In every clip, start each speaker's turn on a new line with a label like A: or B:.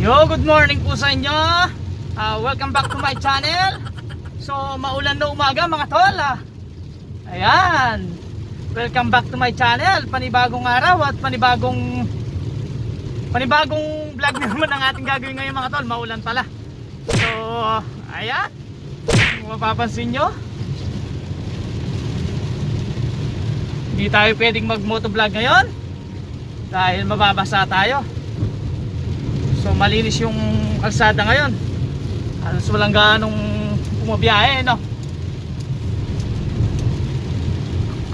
A: Hello, good morning po sa inyo. Welcome back to my channel. So, maulan na umaga mga tol. Ayan. Welcome back to my channel. Panibagong araw at panibagong vlog naman ang ating gagawin ngayon mga tol. Maulan pala. So, ayan. Kung mapapansin nyo, hindi tayo pwedeng mag motovlog ngayon dahil mababasa tayo. So malinis yung kalsada ngayon. Halos walang gaanong bumabiyahe, no?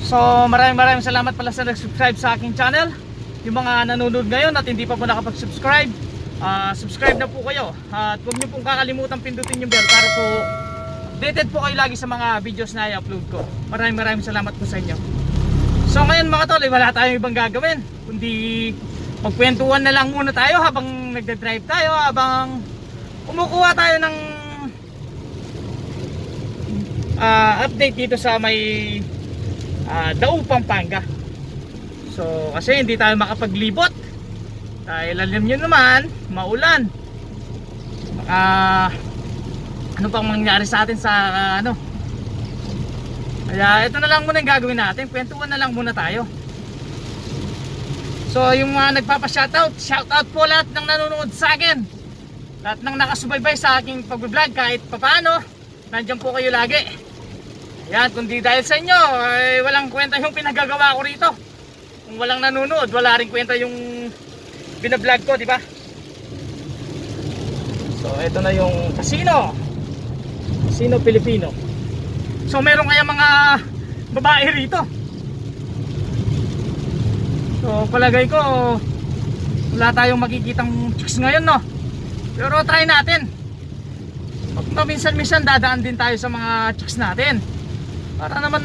A: So maraming salamat pala sa nag-subscribe sa aking channel. Yung mga nanonood ngayon at hindi pa po nakapag-subscribe, subscribe na po kayo. At huwag niyo pong kakalimutan pindutin yung bell para po updated po kayo lagi sa mga videos na i-upload ko. Maraming salamat po sa inyo. So ngayon mga tol, wala tayong ibang gagawin kundi magkwentuhan na lang muna tayo habang nagde-drive tayo, habang kumukuha tayo ng update dito sa may Daug, Pampanga. So kasi hindi tayo makapaglibot dahil alam nyo naman, maulan. Ano pang mangyari sa atin sa kaya ito na lang muna yung gagawin natin, kwentuhan na lang muna tayo. So yung mga shoutout po lahat ng nanonood sa akin, lahat ng nakasubaybay sa aking pag-vlog kahit papaano, nandiyan po kayo lagi. Ayan, kundi dahil sa inyo ay walang kwenta yung pinagagawa ko rito. Kung walang nanonood, wala rin kwenta yung binablog ko, di ba? So ito na yung Casino Pilipino. So meron kaya mga babae rito. So palagay ko wala tayong makikitang chicks ngayon, no? Pero try natin. Pag minsan dadaan din tayo sa mga chicks natin para naman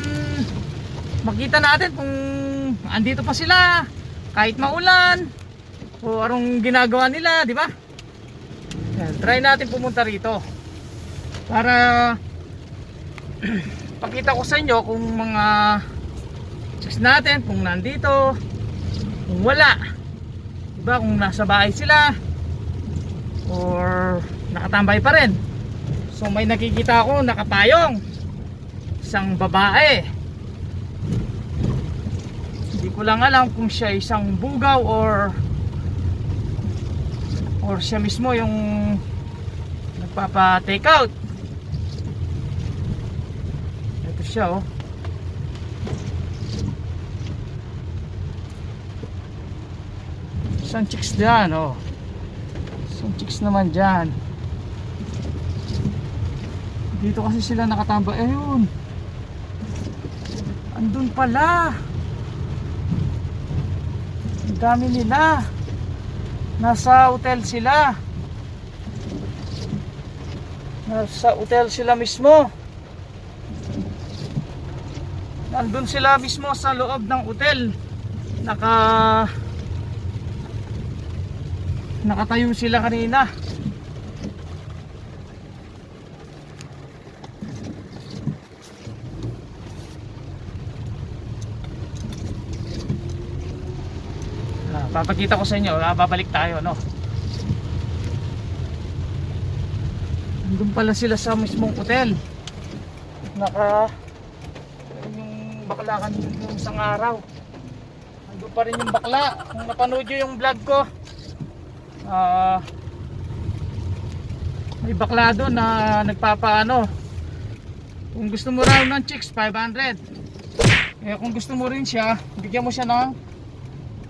A: makita natin kung andito pa sila kahit maulan o anong ginagawa nila, di ba? Try natin pumunta rito para pakita ko sa inyo kung mga chicks natin kung nandito, kung wala, diba, kung nasa bahay sila or nakatambay pa rin. So may nakikita ako nakapayong isang babae. Hindi ko lang alam kung siya isang bugaw or siya mismo yung nagpapa-take out. Ito siya, oh. Isang chicks dyan, oh. Isang chicks naman dyan. Dito kasi sila nakatambay. Ayun, andun pala. Ang dami nila. Nasa hotel sila. Nasa hotel sila mismo. Nandun sila mismo sa loob ng hotel. Nakatayo sila kanina. Papakita ko sa inyo, babalik tayo, no? Nandun pala sila sa mismong hotel. Yung bakla kanina yung isang araw. Nandun pa rin yung bakla. Kung napanood nyo yung vlog ko, may bakla doon na nagpapaano, kung gusto mo raw ng chicks 500, kung gusto mo rin siya, bigyan mo siya ng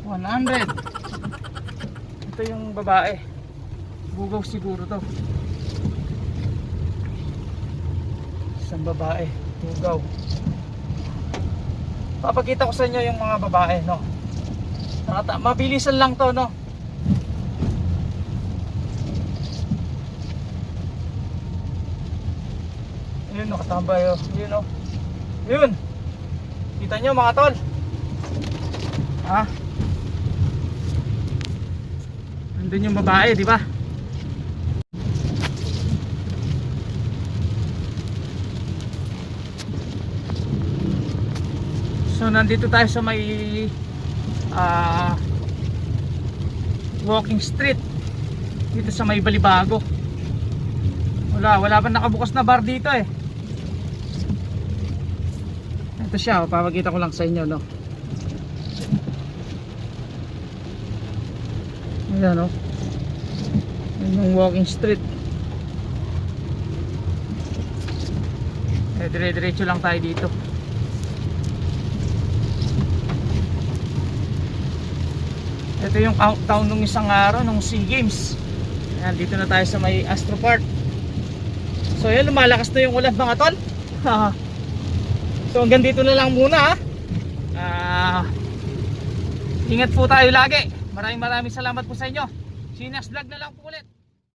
A: 100. Ito yung babae, bugaw siguro to, isang babae bugaw. Papakita ko sa inyo yung mga babae, no? Mabilisan lang to, no? Yun, nakatambay, oh. Yun, oh. Yun. Kita nyo mga tol. Ha? Nandun yung babae, di ba? So nandito tayo sa may walking street. dito sa may Balibago. Wala pa nakabukas na bar dito eh. Ito siya, papakita ko lang sa inyo, no. Ayan, no. Ayan yung walking street. Dire-diretso lang tayo dito. Ito yung countdown nung isang araw nung SEA Games. Ayan, dito na tayo sa may Astro Park. So yun, lumalakas na yung ulan mga tol. So hanggang dito na lang muna. Ingat po tayo lagi. Maraming salamat po sa inyo. See you next vlog na lang po ulit.